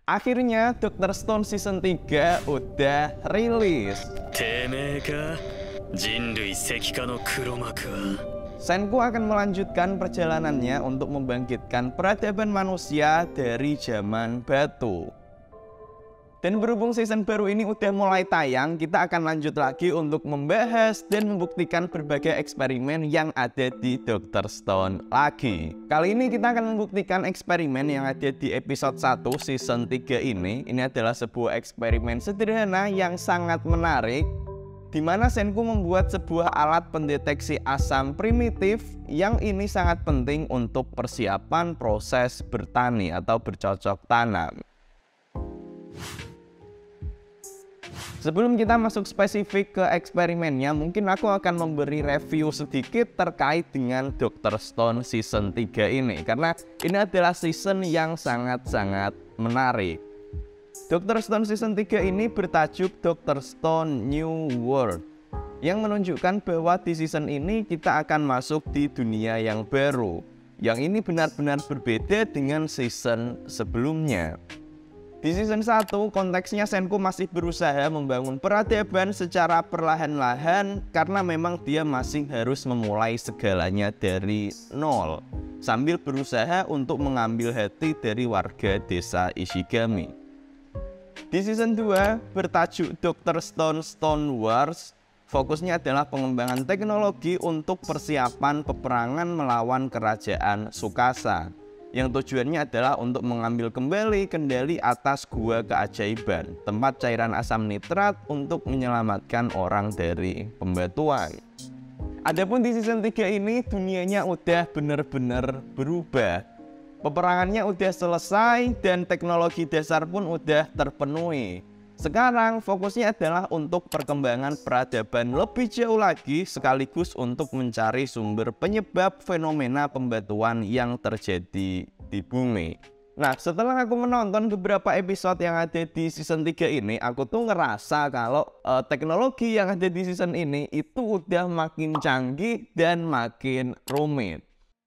Akhirnya Dr. Stone Season 3 udah rilis. Senku akan melanjutkan perjalanannya untuk membangkitkan peradaban manusia dari zaman batu. Dan berhubung season baru ini udah mulai tayang, kita akan lanjut lagi untuk membahas dan membuktikan berbagai eksperimen yang ada di Dr. Stone lagi. Kali ini kita akan membuktikan eksperimen yang ada di episode 1 season 3 ini. Ini adalah sebuah eksperimen sederhana yang sangat menarik, di mana Senku membuat sebuah alat pendeteksi asam primitif yang ini sangat penting untuk persiapan proses bertani atau bercocok tanam. Sebelum kita masuk spesifik ke eksperimennya, mungkin aku akan memberi review sedikit terkait dengan Dr. Stone Season 3 ini, karena ini adalah season yang sangat-sangat menarik. Dr. Stone Season 3 ini bertajuk Dr. Stone New World, yang menunjukkan bahwa di season ini kita akan masuk di dunia yang baru, yang ini benar-benar berbeda dengan season sebelumnya. Di season 1, konteksnya Senku masih berusaha membangun peradaban secara perlahan-lahan karena memang dia masih harus memulai segalanya dari nol, sambil berusaha untuk mengambil hati dari warga desa Ishigami. Di season 2, bertajuk Dr. Stone Wars, fokusnya adalah pengembangan teknologi untuk persiapan peperangan melawan kerajaan Tsukasa, yang tujuannya adalah untuk mengambil kembali kendali atas gua keajaiban, tempat cairan asam nitrat untuk menyelamatkan orang dari pembatuan. Adapun di season 3 ini dunianya udah bener-bener berubah. Peperangannya udah selesai dan teknologi dasar pun udah terpenuhi. Sekarang fokusnya adalah untuk perkembangan peradaban lebih jauh lagi, sekaligus untuk mencari sumber penyebab fenomena pembatuan yang terjadi di bumi. Nah, setelah aku menonton beberapa episode yang ada di season 3 ini, aku tuh ngerasa kalau teknologi yang ada di season ini itu udah makin canggih dan makin rumit.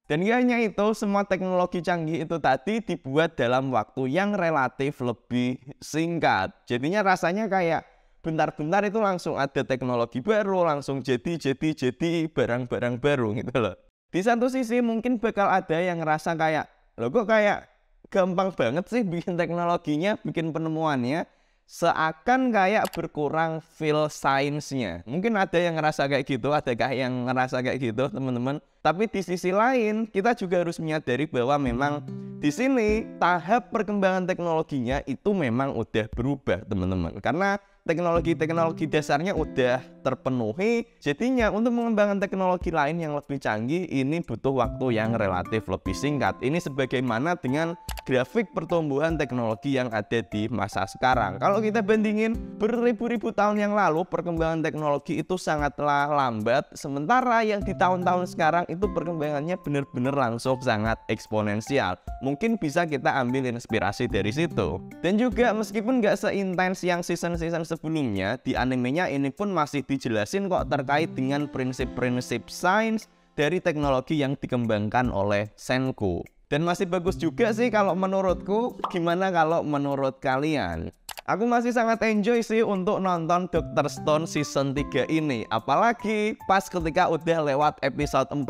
Dan gak hanya itu, semua teknologi canggih itu tadi dibuat dalam waktu yang relatif lebih singkat. Jadinya rasanya kayak bentar-bentar itu langsung ada teknologi baru, langsung jadi barang-barang baru gitu loh. Di satu sisi mungkin bakal ada yang ngerasa kayak, loh kok kayak gampang banget sih bikin teknologinya, bikin penemuannya, seakan kayak berkurang feel science-nya. Mungkin ada yang ngerasa kayak gitu, adakah yang ngerasa kayak gitu teman-teman? Tapi di sisi lain, kita juga harus menyadari bahwa memang di sini tahap perkembangan teknologinya itu memang udah berubah teman-teman. Karena teknologi-teknologi dasarnya udah terpenuhi, jadinya untuk mengembangkan teknologi lain yang lebih canggih ini butuh waktu yang relatif lebih singkat. Ini sebagaimana dengan grafik pertumbuhan teknologi yang ada di masa sekarang. Kalau kita bandingin beribu-ribu tahun yang lalu, perkembangan teknologi itu sangatlah lambat, sementara yang di tahun-tahun sekarang itu perkembangannya benar-benar langsung sangat eksponensial. Mungkin bisa kita ambil inspirasi dari situ. Dan juga meskipun nggak seintens yang season-season sebelumnya, di animenya ini pun masih dijelasin kok terkait dengan prinsip-prinsip sains dari teknologi yang dikembangkan oleh Senku. Dan masih bagus juga sih kalau menurutku. Gimana kalau menurut kalian? Aku masih sangat enjoy sih untuk nonton Dr. Stone Season 3 ini. Apalagi pas ketika udah lewat episode 4.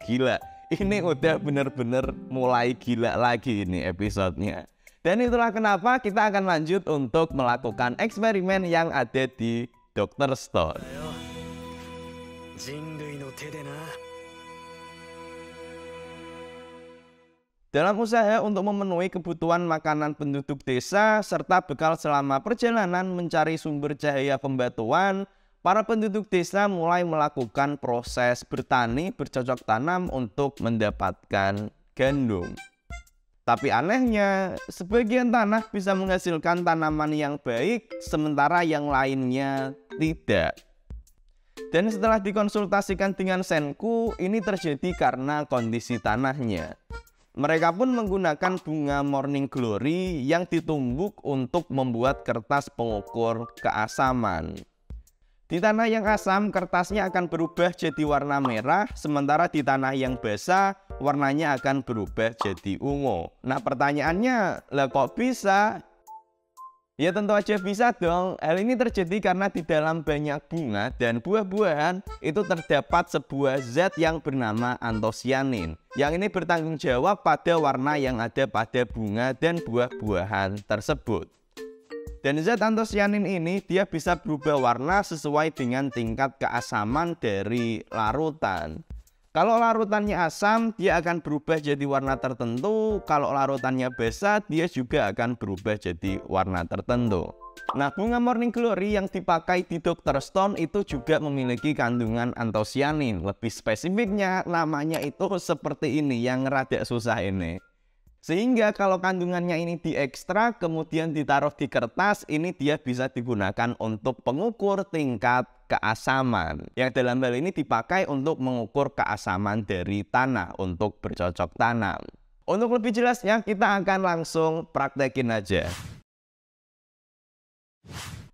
Gila, ini udah bener-bener mulai gila lagi ini episodenya. Dan itulah kenapa kita akan lanjut untuk melakukan eksperimen yang ada di Dr. Stone. Dalam usaha untuk memenuhi kebutuhan makanan penduduk desa serta bekal selama perjalanan mencari sumber cahaya pembatuan, para penduduk desa mulai melakukan proses bertani bercocok tanam untuk mendapatkan gandum. Tapi anehnya, sebagian tanah bisa menghasilkan tanaman yang baik, sementara yang lainnya tidak. Dan setelah dikonsultasikan dengan Senku, ini terjadi karena kondisi tanahnya. Mereka pun menggunakan bunga Morning Glory yang ditumbuk untuk membuat kertas pengukur keasaman. Di tanah yang asam, kertasnya akan berubah jadi warna merah, sementara di tanah yang basah, warnanya akan berubah jadi ungu. Nah pertanyaannya, lah kok bisa? Ya tentu aja bisa dong. Hal ini terjadi karena di dalam banyak bunga dan buah-buahan itu terdapat sebuah zat yang bernama antosianin. Yang ini bertanggung jawab pada warna yang ada pada bunga dan buah-buahan tersebut. Dan zat antosianin ini dia bisa berubah warna sesuai dengan tingkat keasaman dari larutan. Kalau larutannya asam, dia akan berubah jadi warna tertentu. Kalau larutannya basa, dia juga akan berubah jadi warna tertentu. Nah, bunga Morning Glory yang dipakai di Dr. Stone itu juga memiliki kandungan antosianin. Lebih spesifiknya, namanya itu seperti ini, yang rada susah ini. Sehingga kalau kandungannya ini diekstrak, kemudian ditaruh di kertas, ini dia bisa digunakan untuk pengukur tingkat keasaman. Yang dalam hal ini dipakai untuk mengukur keasaman dari tanah untuk bercocok tanam. Untuk lebih jelasnya, kita akan langsung praktekin aja.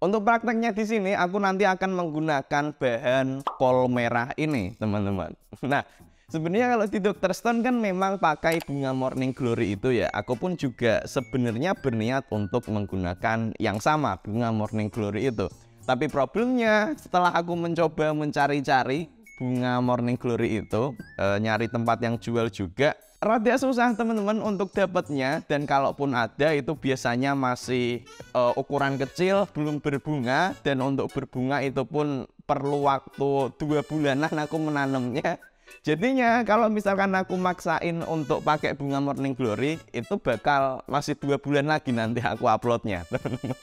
Untuk prakteknya di sini, aku nanti akan menggunakan bahan kol merah ini, teman-teman. Nah, sebenarnya kalau di Dr. Stone kan memang pakai bunga Morning Glory itu ya. Aku pun juga sebenarnya berniat untuk menggunakan yang sama, bunga Morning Glory itu. Tapi problemnya setelah aku mencoba mencari-cari bunga Morning Glory itu, nyari tempat yang jual juga, rada susah teman-teman untuk dapatnya. Dan kalaupun ada itu biasanya masih ukuran kecil, belum berbunga. Dan untuk berbunga itu pun perlu waktu 2 bulanan aku menanamnya. Jadinya kalau misalkan aku maksain untuk pakai bunga Morning Glory, itu bakal masih 2 bulan lagi nanti aku uploadnya, teman-teman.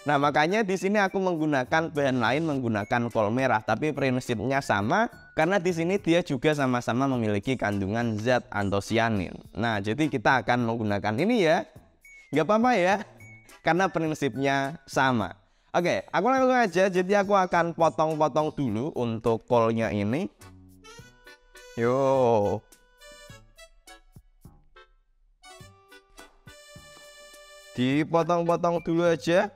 Nah makanya di sini aku menggunakan bahan lain, menggunakan kol merah, tapi prinsipnya sama karena di sini dia juga sama-sama memiliki kandungan zat antosianin. Nah jadi kita akan menggunakan ini ya, nggak apa-apa ya, karena prinsipnya sama. Oke, aku langsung aja. Jadi aku akan potong-potong dulu untuk kolnya ini. Yo. Dipotong-potong dulu aja.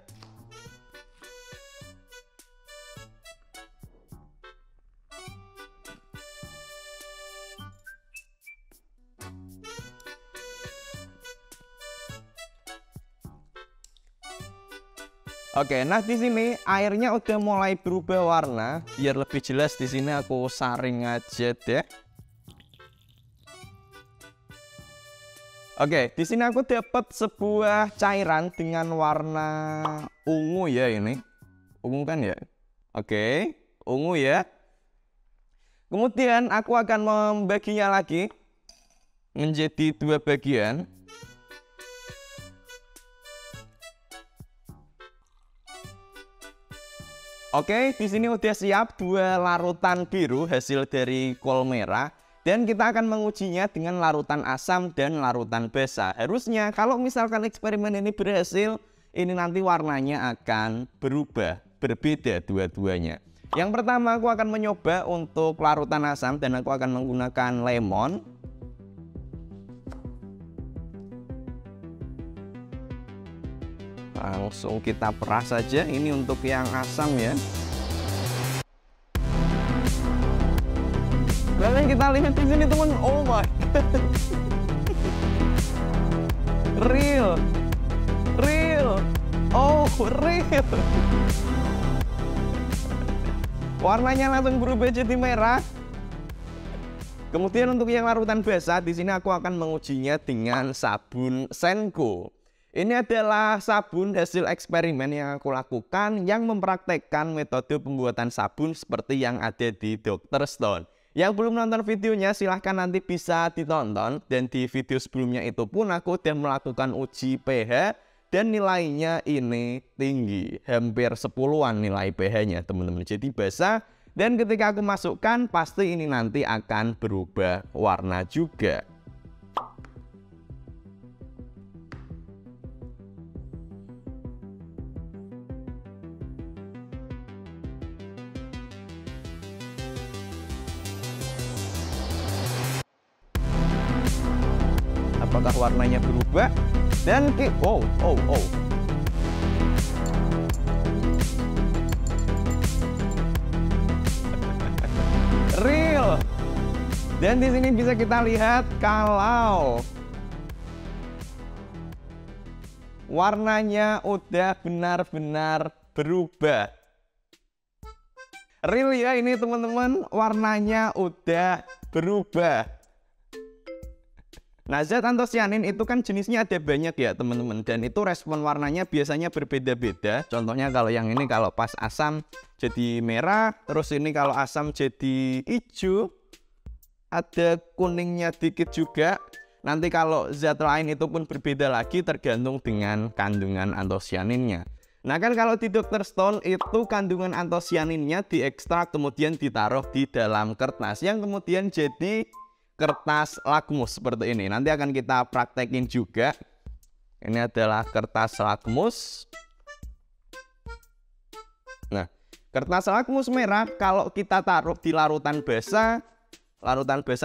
Oke, nah di sini airnya udah mulai berubah warna. Biar lebih jelas di sini aku saring aja deh. Oke, di sini aku dapat sebuah cairan dengan warna ungu ya ini. Ungu kan ya? Oke, ungu ya. Kemudian aku akan membaginya lagi menjadi 2 bagian. Oke, di sini udah siap 2 larutan biru hasil dari kol merah. Dan kita akan mengujinya dengan larutan asam dan larutan basa. Harusnya kalau misalkan eksperimen ini berhasil, ini nanti warnanya akan berubah, berbeda dua-duanya. Yang pertama aku akan mencoba untuk larutan asam dan aku akan menggunakan lemon. Langsung kita peras saja, ini untuk yang asam ya. Dan kita lihat di sini teman, oh my god. Real. Oh, real. Warnanya langsung berubah jadi merah. Kemudian untuk yang larutan basa, di sini aku akan mengujinya dengan sabun Senko. Ini adalah sabun hasil eksperimen yang aku lakukan yang mempraktekkan metode pembuatan sabun seperti yang ada di Dr. Stone. Yang belum nonton videonya silahkan nanti bisa ditonton. Dan di video sebelumnya itu pun aku udah melakukan uji pH dan nilainya ini tinggi. Hampir 10-an nilai pH-nya teman-teman. Jadi basa dan ketika aku masukkan pasti ini nanti akan berubah warna juga. Apakah warnanya berubah? Dan oh. Dan di sini bisa kita lihat kalau warnanya udah benar-benar berubah. Real ya ini teman-teman, warnanya udah berubah. Nah, zat antosianin itu kan jenisnya ada banyak ya teman-teman, dan itu respon warnanya biasanya berbeda-beda. Contohnya kalau yang ini kalau pas asam jadi merah, terus ini kalau asam jadi hijau, ada kuningnya dikit juga. Nanti kalau zat lain itu pun berbeda lagi tergantung dengan kandungan antosianinnya. Nah kan kalau di Dr. Stone itu kandungan antosianinnya diekstrak kemudian ditaruh di dalam kertas yang kemudian jadi kertas lakmus seperti ini. Nanti akan kita praktekin juga. Ini adalah kertas lakmus. Nah, kertas lakmus merah kalau kita taruh di larutan basah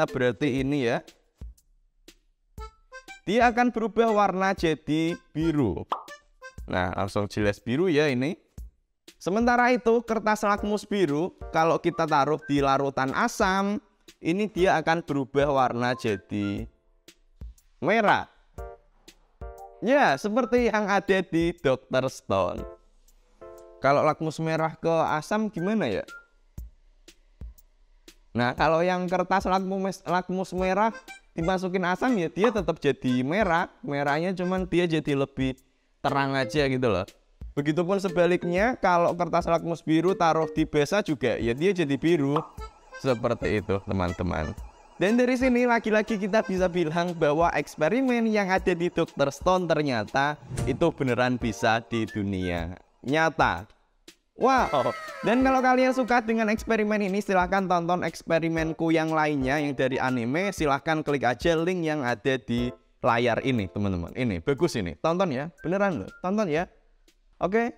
berarti ini ya, dia akan berubah warna jadi biru. Nah, langsung jelas biru ya ini. Sementara itu kertas lakmus biru kalau kita taruh di larutan asam, ini dia akan berubah warna jadi merah. Ya, seperti yang ada di Dr. Stone. Kalau lakmus merah ke asam gimana ya? Nah, kalau yang kertas lakmus merah dimasukin asam ya dia tetap jadi merah. Merahnya cuman dia jadi lebih terang aja gitu loh. Begitupun sebaliknya, kalau kertas lakmus biru taruh di basah juga ya dia jadi biru. Seperti itu teman-teman. Dan dari sini lagi-lagi kita bisa bilang bahwa eksperimen yang ada di Dr. Stone ternyata itu beneran bisa di dunia nyata. Wow. Dan kalau kalian suka dengan eksperimen ini, silahkan tonton eksperimenku yang lainnya yang dari anime. Silahkan klik aja link yang ada di layar ini teman-teman. Ini bagus ini, tonton ya, beneran loh, tonton ya. Oke.